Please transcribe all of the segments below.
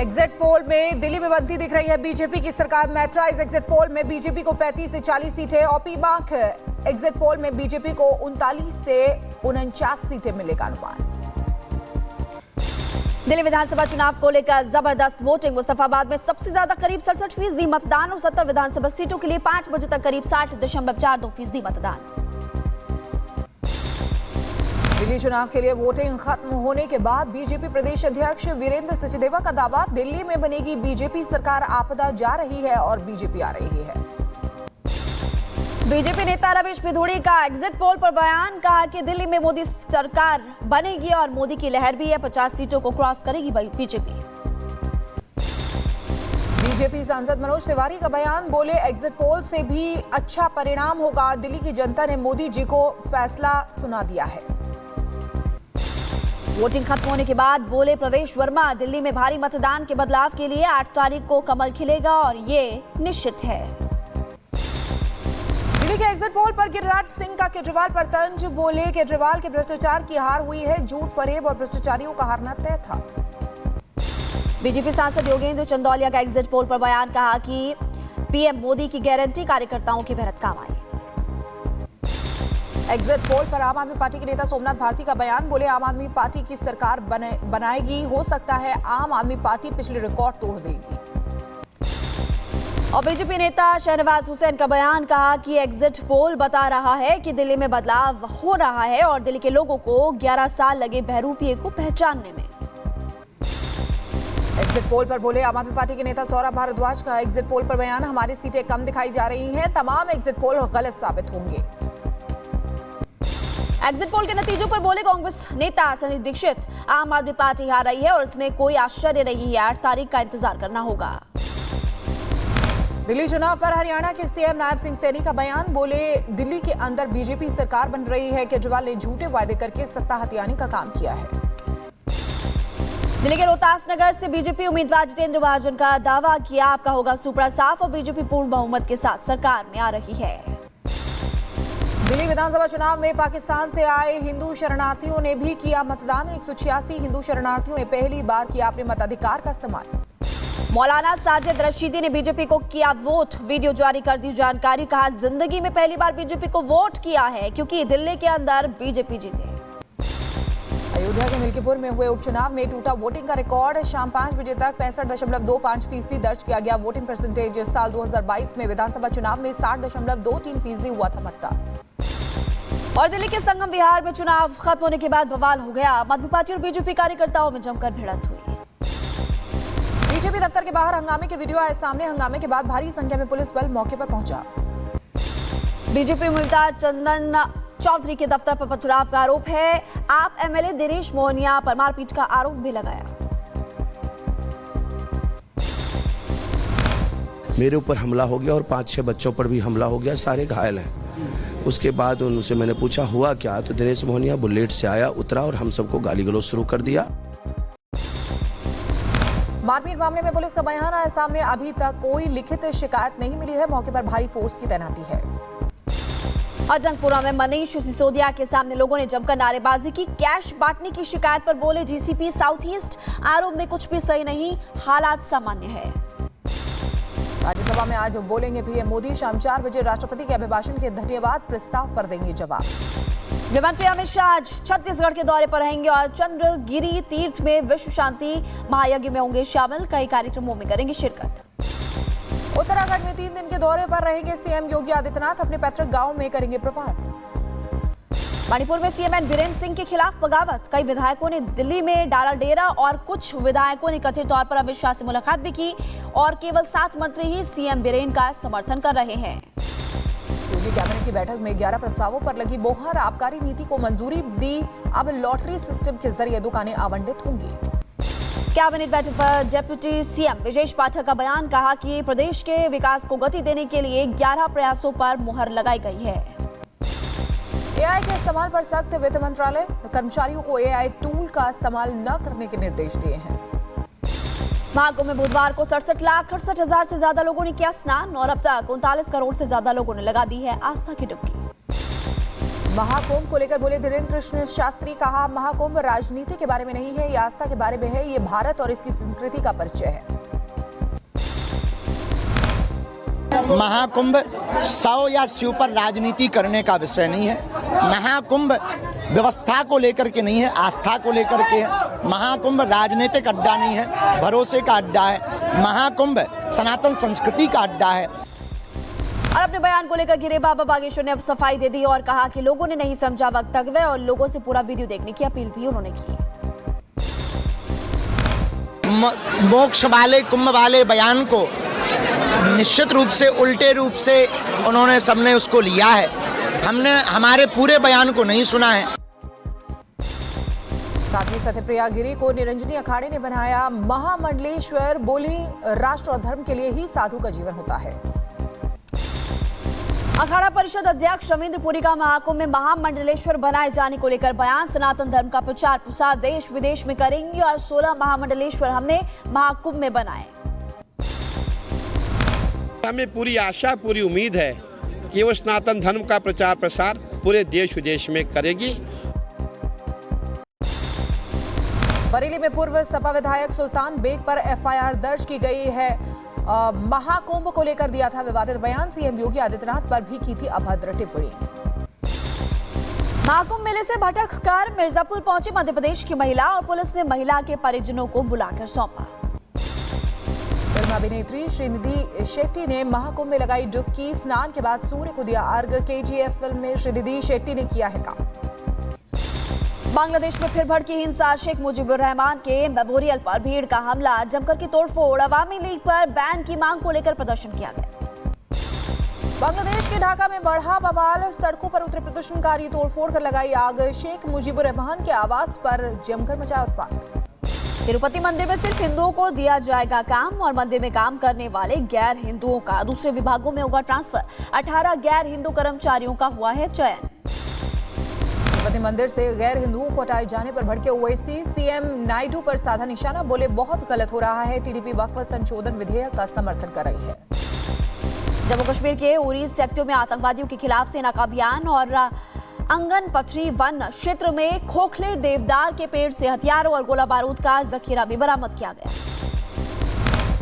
Exit poll में दिल्ली में बनती दिख रही है बीजेपी की सरकार। मैट्राइज एग्जिट पोल में बीजेपी को 35 से 40 सीटें। ओपी बांक एग्जिट पोल में बीजेपी को 39 से 49 सीटें मिलने का अनुमान। दिल्ली विधानसभा चुनाव को लेकर जबरदस्त वोटिंग। मुस्तफाबाद में सबसे ज्यादा करीब 67% मतदान और 70 विधानसभा सीटों के लिए 5 बजे तक करीब 60.42% मतदान। दिल्ली चुनाव के लिए वोटिंग खत्म होने के बाद बीजेपी प्रदेश अध्यक्ष वीरेंद्र सचदेवा का दावा, दिल्ली में बनेगी बीजेपी सरकार, आपदा जा रही है और बीजेपी आ रही है। बीजेपी नेता रमेश भिदोड़ी का एग्जिट पोल पर बयान, कहा कि दिल्ली में मोदी सरकार बनेगी और मोदी की लहर भी है, 50 सीटों को क्रॉस करेगी बीजेपी। बीजेपी सांसद मनोज तिवारी का बयान, बोले एग्जिट पोल से भी अच्छा परिणाम होगा, दिल्ली की जनता ने मोदी जी को फैसला सुना दिया है। वोटिंग खत्म होने के बाद बोले प्रवेश वर्मा, दिल्ली में भारी मतदान के बदलाव के लिए 8 तारीख को कमल खिलेगा और ये निश्चित है। दिल्ली के एग्जिट पोल पर गिरिराज सिंह का केजरीवाल पर तंज, बोले केजरीवाल के भ्रष्टाचार की हार हुई है, झूठ फरेब और भ्रष्टाचारियों का हारना तय था। बीजेपी सांसद योगेंद्र चंदौलिया का एग्जिट पोल पर बयान, कहा कि पीएम मोदी की गारंटी कार्यकर्ताओं की मेहनत काम आई। एग्जिट पोल पर आम आदमी पार्टी के नेता सोमनाथ भारती का बयान, बोले आम आदमी पार्टी की सरकार बनाएगी, हो सकता है आम आदमी पार्टी पिछले रिकॉर्ड तोड़ देगी। और बीजेपी नेता शहनवाज हुसैन का बयान, कहा कि एग्जिट पोल बता रहा है कि दिल्ली में बदलाव हो रहा है और दिल्ली के लोगों को 11 साल लगे बहरूपिये को पहचानने में। एग्जिट पोल पर बोले आम आदमी पार्टी के नेता सौरभ भारद्वाज का एग्जिट पोल पर बयान, हमारी सीटें कम दिखाई जा रही हैं, तमाम एग्जिट पोल गलत साबित होंगे। एग्जिट पोल के नतीजों पर बोले कांग्रेस नेता संदीप दीक्षित, आम आदमी पार्टी हार रही है और इसमें कोई आश्चर्य नहीं है, 8 तारीख का इंतजार करना होगा। दिल्ली चुनाव पर हरियाणा के सीएम नायब सिंह सैनी का बयान, बोले दिल्ली के अंदर बीजेपी सरकार बन रही है, केजरीवाल ने झूठे वायदे करके सत्ता हथियाने का काम किया है। दिल्ली के रोहतास नगर से बीजेपी उम्मीदवार जितेंद्र महाजन का दावा किया, आपका होगा सुपड़ा साफ और बीजेपी पूर्ण बहुमत के साथ सरकार में आ रही है। दिल्ली विधानसभा चुनाव में पाकिस्तान से आए हिंदू शरणार्थियों ने भी किया मतदान। 186 हिंदू शरणार्थियों ने पहली बार किया अपने मताधिकार का इस्तेमाल। मौलाना साजिद रशीदी ने बीजेपी को किया वोट, वीडियो जारी कर दी जानकारी, कहा जिंदगी में पहली बार बीजेपी को वोट किया है क्योंकि दिल्ली के अंदर बीजेपी जीते। अयोध्या के मिल्कीपुर में हुए उपचुनाव में टूटा वोटिंग का रिकॉर्ड, शाम 5 बजे तक 65.25% दर्ज किया गया वोटिंग परसेंटेज। साल 2022 में विधानसभा चुनाव में 60.23% हुआ था मतदान। और दिल्ली के संगम विहार में चुनाव खत्म होने के बाद बवाल हो गया, आम आदमी पार्टी और बीजेपी कार्यकर्ताओं में जमकर भिड़ंत हुई। बीजेपी दफ्तर के बाहर हंगामे के वीडियो आए सामने, हंगामे के बाद भारी संख्या में पुलिस बल मौके पर पहुंचा। बीजेपी उम्मीदवार चंदन चौधरी के दफ्तर पर पथराव का आरोप है, आप एमएलए दिनेश मोहनिया पर मारपीट का आरोप भी लगाया। मेरे ऊपर हमला हो गया और 5-6 बच्चों पर भी हमला हो गया, सारे घायल हैं। उसके बाद उनसे मैंने पूछा हुआ क्या, तो दिनेश मोहनिया बुलेट से आया, उतरा और हम सबको गाली गलौज शुरू कर दिया। मारपीट मामले में पुलिस का बयान आया सामने, अभी तक कोई लिखित शिकायत नहीं मिली है, मौके पर भारी फोर्स की तैनाती है। अजंगपुरा में मनीष सिसोदिया के सामने लोगों ने जमकर नारेबाजी की, कैश बांटने की शिकायत पर बोले डीसीपी साउथ ईस्ट, आरोप में कुछ भी सही नहीं, हालात सामान्य है। राज्यसभा में आज बोलेंगे पीएम मोदी, शाम 4 बजे राष्ट्रपति के अभिभाषण के धन्यवाद प्रस्ताव पर देंगे जवाब। गृहमंत्री अमित शाह आज छत्तीसगढ़ के दौरे पर रहेंगे और चंद्रगिरी तीर्थ में विश्व शांति महायज्ञ में होंगे शामिल, कई कार्यक्रमों में करेंगे शिरकत। उत्तराखंड में 3 दिन के दौरे पर रहेंगे सीएम योगी आदित्यनाथ, अपने पैतृक गांव में करेंगे प्रवास। मणिपुर में सीएम एन बीरेन सिंह के खिलाफ बगावत, कई विधायकों ने दिल्ली में डाला डेरा और कुछ विधायकों ने कथित तौर पर अमित शाह से मुलाकात भी की और केवल 7 मंत्री ही सीएम बीरेन का समर्थन कर रहे हैं। योगी कैबिनेट की बैठक में 11 प्रस्तावों पर लगी मोहर, आबकारी नीति को मंजूरी दी, अब लॉटरी सिस्टम के जरिए दुकानें आवंटित होंगी। कैबिनेट बैठक पर डिप्टी सीएम विजेश पाठक का बयान, कहा कि प्रदेश के विकास को गति देने के लिए 11 प्रयासों पर मुहर लगाई गई है। एआई के इस्तेमाल पर सख्त, वित्त मंत्रालय कर्मचारियों को एआई टूल का इस्तेमाल न करने के निर्देश दिए हैं। महाकुंभ में बुधवार को 67,68,000 से ज्यादा लोगों ने किया स्नान और अब तक 39 करोड़ से ज्यादा लोगों ने लगा दी है आस्था की डुबकी। महाकुंभ को लेकर बोले धीरेन्द्र कृष्ण शास्त्री, कहा महाकुंभ राजनीति के बारे में नहीं है, ये आस्था के बारे में है, ये भारत और इसकी संस्कृति का परिचय है। महाकुंभ 100 या 100 पर राजनीति करने का विषय नहीं है। महाकुंभ व्यवस्था को लेकर के नहीं है, आस्था को लेकर के है। महाकुंभ राजनीतिक अड्डा नहीं है, भरोसे का अड्डा है। महाकुंभ सनातन संस्कृति का अड्डा है। और अपने बयान को लेकर गिरे बाबा बागेश्वर ने अब सफाई दे दी और कहा कि लोगों ने नहीं समझा वक्तव्य, और लोगों से पूरा वीडियो देखने की अपील भी उन्होंने की। मोक्ष वाले कुंभ वाले बयान को निश्चित रूप से उल्टे रूप से उन्होंने सबने उसको लिया है। हमने हमारे पूरे बयान को नहीं सुना है। साथ ही सत्यप्रिया गिरी को निरंजनी अखाड़े ने बनाया महामंडलेश्वर, बोली राष्ट्र और धर्म के लिए ही साधु का जीवन होता है। अखाड़ा परिषद अध्यक्ष रविंद्र पुरी का महाकुंभ में महामंडलेश्वर बनाए जाने को लेकर बयान, सनातन धर्म का प्रचार प्रसार देश विदेश में करेंगे और 16 महामंडलेश्वर हमने महाकुंभ में बनाए। हमें पूरी आशा पूरी उम्मीद है कि वो सनातन धर्म का प्रचार प्रसार पूरे देश विदेश में करेगी। बरेली में पूर्व सपा विधायक सुल्तान बेग पर एफआईआर दर्ज की गई है। महाकुंभ को लेकर दिया था विवादित बयान, सीएम योगी आदित्यनाथ पर भी की थी अभद्र टिप्पणी। महाकुंभ मेले से भटक कर मिर्जापुर पहुंची मध्य प्रदेश की महिला, और पुलिस ने महिला के परिजनों को बुलाकर सौंपा। फिल्म अभिनेत्री श्रीनिधि शेट्टी ने महाकुंभ में लगाई डुबकी, स्नान के बाद सूर्य को दिया अर्घ। केजीएफ फिल्म में श्रीनिधि शेट्टी ने किया है काम। बांग्लादेश में फिर भड़की हिंसा, शेख मुजीबुर रहमान के मेमोरियल पर भीड़ का हमला, जमकर की तोड़फोड़, अवामी लीग पर बैन की मांग को लेकर प्रदर्शन किया गया। बांग्लादेश के ढाका में बढ़ा बवाल, सड़कों पर उतरे प्रदर्शनकारी, तोड़फोड़ कर लगाई आग। शेख मुजीबुर रहमान के आवास पर जमकर मचाया उत्पात। तिरुपति मंदिर में सिर्फ हिंदुओं को दिया जाएगा काम, और मंदिर में काम करने वाले गैर हिंदुओं का दूसरे विभागों में होगा ट्रांसफर। 18 गैर हिंदू कर्मचारियों का हुआ है चयन। तिरुपति मंदिर से गैर हिंदुओं को हटाए जाने पर भड़के ओवैसी, सीएम नायडू पर साधा निशाना, बोले बहुत गलत हो रहा है। टीडीपी वक्फ संशोधन विधेयक का समर्थन कर रही है। जम्मू कश्मीर के उरी सेक्टर में आतंकवादियों के खिलाफ सेना का अभियान, और अंगन पथरी वन क्षेत्र में खोखले देवदार के पेड़ से हथियारों और गोला बारूद का जखीरा भी बरामद किया गया।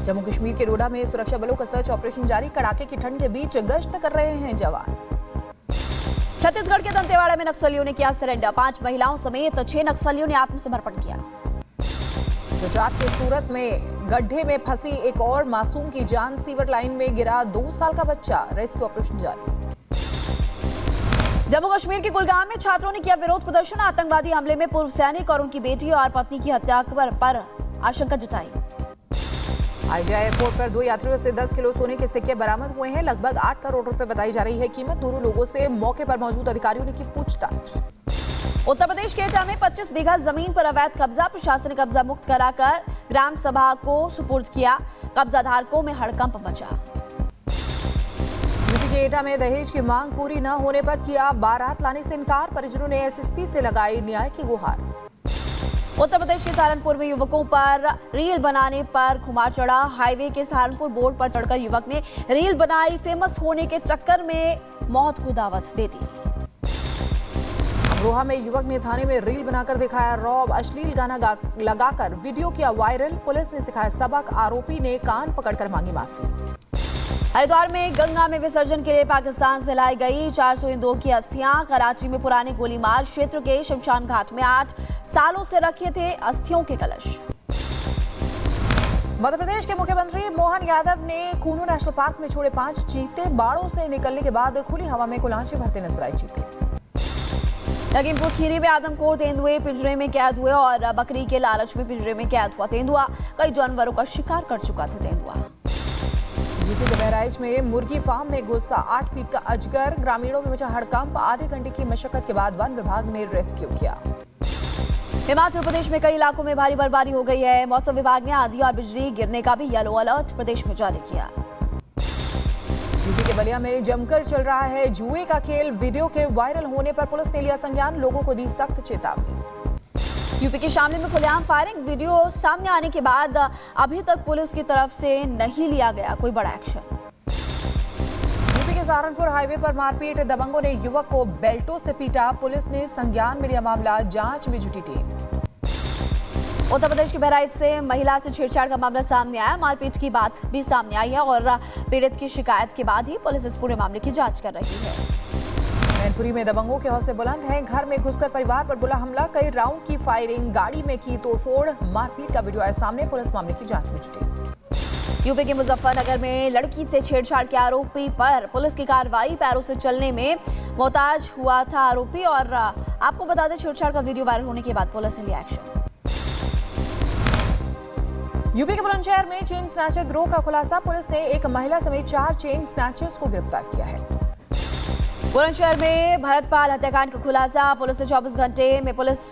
जम्मू कश्मीर के डोडा में सुरक्षा बलों का सर्च ऑपरेशन जारी, कड़ाके की ठंड के बीच गश्त कर रहे हैं जवान। छत्तीसगढ़ के दंतेवाड़ा में नक्सलियों ने किया सरेंडर, 5 महिलाओं समेत 6 नक्सलियों ने आत्मसमर्पण किया। गुजरात के सूरत में गड्ढे में फंसी एक और मासूम की जान, सीवर लाइन में गिरा 2 साल का बच्चा, रेस्क्यू ऑपरेशन जारी। जम्मू कश्मीर के कुलगाम में छात्रों ने किया विरोध प्रदर्शन, आतंकवादी हमले में पूर्व सैनिक और उनकी बेटी और पत्नी की हत्या पर आशंका जताई। आईजीआई एयरपोर्ट पर 2 यात्रियों से 10 किलो सोने के सिक्के बरामद हुए हैं, लगभग 8 करोड़ रुपए बताई जा रही है कीमत। दोनों लोगों से मौके पर मौजूद अधिकारियों ने की पूछताछ। उत्तर प्रदेश के एटा में 25 बीघा जमीन पर अवैध कब्जा, प्रशासन ने कब्जा मुक्त कराकर ग्राम सभा को सुपुर्द किया, कब्जा धारकों में हड़कंप मचा। यूपी के एटा में दहेज की मांग पूरी न होने पर किया बारात लाने से इनकार, परिजनों ने एसएसपी से लगाई न्याय की गुहार। उत्तर प्रदेश के सहारनपुर में युवकों पर रील बनाने पर खुमार चढ़ा, हाईवे के सहारनपुर बोर्ड पर चढ़कर युवक ने रील बनाई, फेमस होने के चक्कर में मौत को दावत दे दी। अमरोहा में युवक ने थाने में रील बनाकर दिखाया रौब, अश्लील गाना लगाकर वीडियो किया वायरल, पुलिस ने सिखाया सबक, आरोपी ने कान पकड़कर मांगी माफी। हरिद्वार में गंगा में विसर्जन के लिए पाकिस्तान से लाई गई 400 हिंदुओं की अस्थियां, कराची में पुराने गोलीमार क्षेत्र के शमशान घाट में 8 सालों से रखे थे अस्थियों के कलश। मध्य प्रदेश के मुख्यमंत्री मोहन यादव ने कूनो नेशनल पार्क में छोड़े 5 चीते, बाड़ों से निकलने के बाद खुली हवा में कुलांचे भरते नजर आए चीते। लखीमपुर खीरी में आदमखोर तेंदुए पिंजरे में कैद हुए, और बकरी के लालच में पिंजरे में कैद हुआ तेंदुआ कई जानवरों का शिकार कर चुका था तेंदुआ। यूपी के बहराइच में मुर्गी फार्म में घुसा 8 फीट का अजगर, ग्रामीणों में मचा हड़कंप, आधे घंटे की मशक्कत के बाद वन विभाग ने रेस्क्यू किया। हिमाचल प्रदेश में कई इलाकों में भारी बर्फबारी हो गई है, मौसम विभाग ने आंधी और बिजली गिरने का भी येलो अलर्ट प्रदेश में जारी किया। यूपी के बलिया में जमकर चल रहा है जुए का खेल, वीडियो के वायरल होने पर पुलिस ने लिया संज्ञान, लोगों को दी सख्त चेतावनी। यूपी के शामली में खुलेआम फायरिंग, वीडियो सामने आने के बाद अभी तक पुलिस की तरफ से नहीं लिया गया कोई बड़ा एक्शन। यूपी के सहारनपुर हाईवे पर मारपीट, दबंगों ने युवक को बेल्टों से पीटा, पुलिस ने संज्ञान में लिया मामला, जांच में जुटी टीम। उत्तर प्रदेश के बहराइच से महिला से छेड़छाड़ का मामला सामने आया। मारपीट की बात भी सामने आई है और पीड़ित की शिकायत के बाद ही पुलिस इस पूरे मामले की जांच कर रही है। मैनपुरी में दबंगों के हौसले बुलंद हैं, घर में घुसकर परिवार पर बोला हमला, कई राउंड की फायरिंग, गाड़ी में की तोड़फोड़, मारपीट का वीडियो आया सामने, पुलिस मामले की जांच में जुटी। यूपी के मुजफ्फरनगर में लड़की से छेड़छाड़ के आरोपी पर पुलिस की कार्रवाई, पैरों से चलने में मोहताज हुआ था आरोपी और आपको बता दें छेड़छाड़ का वीडियो वायरल होने के बाद पुलिस ने लिया एक्शन। यूपी के बुलंदशहर में चेन स्नैचर गिरोह का खुलासा, पुलिस ने एक महिला समेत 4 चेन स्नैचर्स को गिरफ्तार किया है। बुलंदशहर में भरतपाल हत्याकांड का खुलासा, पुलिस ने 24 घंटे में पुलिस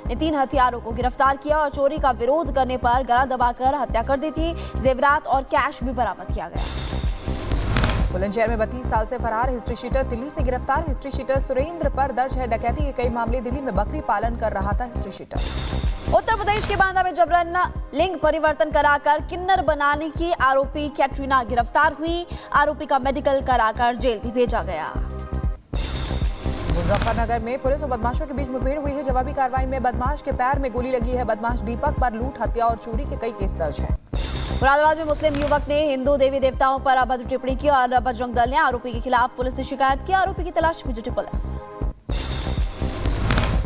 ने 3 हथियारों को गिरफ्तार किया और चोरी का विरोध करने पर गला दबाकर हत्या कर दी थी। जेवरात और कैश भी बरामद किया गया। बुलंदशहर में 32 साल से फरार हिस्ट्री शीटर दिल्ली से गिरफ्तार, हिस्ट्री शीटर सुरेंद्र पर दर्ज है डकैती के कई मामले, दिल्ली में बकरी पालन कर रहा था हिस्ट्री शीटर। उत्तर प्रदेश के बांदा में जबरन लिंग परिवर्तन कराकर किन्नर बनाने की आरोपी कैटरीना गिरफ्तार हुई, आरोपी का मेडिकल कराकर जेल भी भेजा गया। मुजफ्फरनगर में पुलिस और बदमाशों के बीच मुठभेड़ हुई है, जवाबी कार्रवाई में बदमाश के पैर में गोली लगी है, बदमाश दीपक पर लूट, हत्या और चोरी के कई केस दर्ज हैं। मुरादाबाद में मुस्लिम युवक ने हिंदू देवी देवताओं पर अभद्र टिप्पणी की और बजरंग दल ने आरोपी के खिलाफ पुलिस से शिकायत की, आरोपी की तलाश में जुटी पुलिस।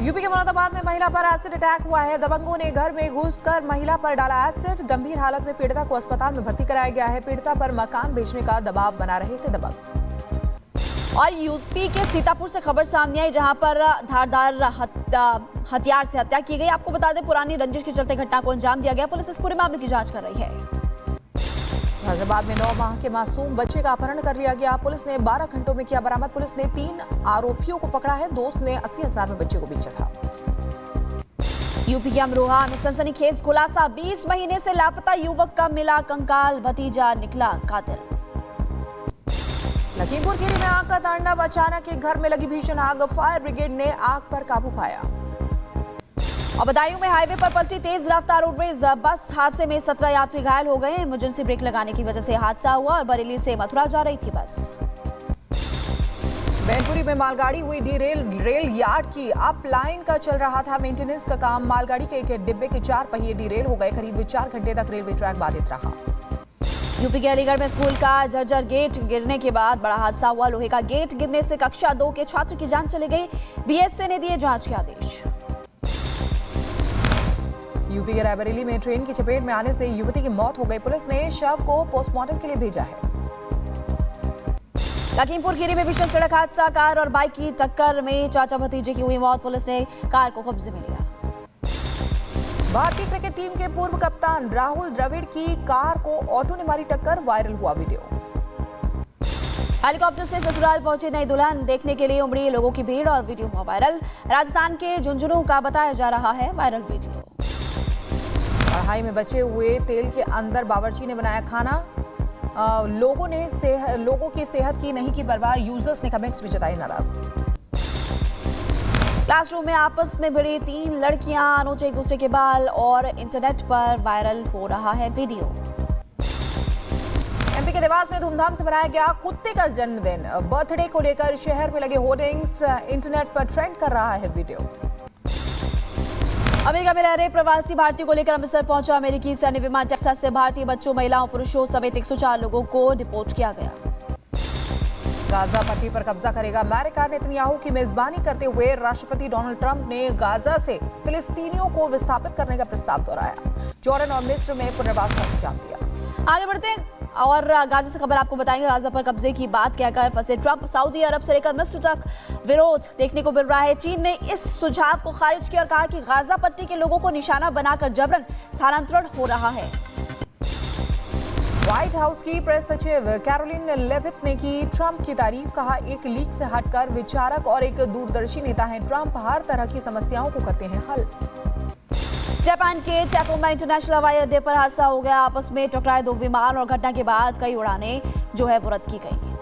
यूपी के मुरादाबाद में महिला पर एसिड अटैक हुआ है, दबंगों ने घर में घुसकर महिला पर डाला एसिड, गंभीर हालत में पीड़िता को अस्पताल में भर्ती कराया गया है, पीड़िता पर मकान बेचने का दबाव बना रहे थे दबंग। और यूपी के सीतापुर से खबर सामने आई जहां पर धारदार हथियार से हत्या की गई। आपको बता दें पुरानी रंजिश के चलते घटना को अंजाम दिया गया, पुलिस इस पूरे मामले की जांच कर रही है। गाजियाबाद में 9 माह के मासूम बच्चे का अपहरण कर लिया गया, पुलिस ने 12 घंटों में किया बरामद, पुलिस ने 3 आरोपियों को पकड़ा है, दोस्त ने 80,000 में बच्चे को बेचा था। यूपी के अमरोहा में सनसनीखेज खुलासा, 20 महीने से लापता युवक का मिला कंकाल, भतीजा निकला कातिल। लखीमपुर खीरी में आग का तांडव, अचानक एक घर में लगी भीषण आग, फायर ब्रिगेड ने आग पर काबू पाया। और बदायूं में हाईवे पर पलटी तेज रफ्तार रोडवेज बस, हादसे में 17 यात्री घायल हो गए, इमरजेंसी ब्रेक लगाने की वजह से हादसा हुआ और बरेली से मथुरा जा रही थी बस। मैनपुरी में मालगाड़ी हुई डीरेल, रेल यार्ड की अप लाइन का चल रहा था मेंटेनेंस का काम, मालगाड़ी के एक डिब्बे के 4 पहिए डीरेल हो गए, करीब 4 घंटे तक रेलवे ट्रैक बाधित रहा। यूपी के अलीगढ़ में स्कूल का जर्जर गेट गिरने के बाद बड़ा हादसा हुआ, लोहे का गेट गिरने से कक्षा 2 के छात्र की जान चली गई, बीएसए ने दिए जांच के आदेश। यूपी के रायबरेली में ट्रेन की चपेट में आने से युवती की मौत हो गई, पुलिस ने शव को पोस्टमार्टम के लिए भेजा है। लखीमपुर खीरी में भीषण सड़क हादसा, कार और बाइक की टक्कर में चाचा भतीजे की हुई मौत, पुलिस ने कार को कब्जे में लिया। भारतीय क्रिकेट टीम के पूर्व कप्तान राहुल द्रविड़ की कार को ऑटो ने मारी टक्कर, वायरल हुआ वीडियो। हेलीकॉप्टर से ससुराल पहुंची नई दुल्हन देखने के लिए उमड़ी लोगों की भीड़ और वीडियो हुआ वायरल, राजस्थान के झुंझुनू का बताया जा रहा है वायरल वीडियो। कढ़ाई में बचे हुए तेल के अंदर बावर्ची ने बनाया खाना, लोगों की सेहत की नहीं की परवाह, यूजर्स ने कमेंट्स में जताई नाराजगी। क्लासरूम में आपस में भिड़ी 3 लड़कियां, नोचे एक दूसरे के बाल और इंटरनेट पर वायरल हो रहा है वीडियो। एमपी के देवास में धूमधाम से मनाया गया कुत्ते का जन्मदिन, बर्थडे को लेकर शहर में लगे होर्डिंग्स, इंटरनेट पर ट्रेंड कर रहा है वीडियो। अमेरिका में रह रहे प्रवासी भारतीयों को लेकर अमृतसर पहुंचा अमेरिकी सैन्य विमान, टेक्सास से भारतीय बच्चों, महिलाओं, पुरुषों समेत 104 लोगों को डिपोर्ट किया गया। गाजा पट्टी पर कब्जा करेगा अमेरिका, नेतन्याहू की मेजबानी करते हुए राष्ट्रपति डोनाल्ड ट्रंप ने गाजा से फिलिस्तीनियों को विस्थापित करने का प्रस्ताव दोहराया, जॉर्डन और मिस्र में पुनर्वास का सुझाव दिया। आगे बढ़ते हैं और गाजा से खबर आपको बताएंगे। गाजा पर कब्जे की बात कहकर फंसे ट्रंप, सऊदी अरब से लेकर मिस्र तक विरोध देखने को मिल रहा है। चीन ने इस सुझाव को खारिज किया और कहा कि गाजा पट्टी के लोगों को निशाना बनाकर जबरन स्थानांतरण हो रहा है। व्हाइट हाउस की प्रेस सचिव कैरोलिन लेविट ने की ट्रंप की तारीफ, कहा एक लीक से हटकर विचारक और एक दूरदर्शी नेता हैं ट्रंप, हर तरह की समस्याओं को करते हैं हल। जापान के टैकोमा इंटरनेशनल हवाई अड्डे पर हादसा हो गया, आपस में टकराए 2 विमान और घटना के बाद कई उड़ानें जो है वो रद्द की गई।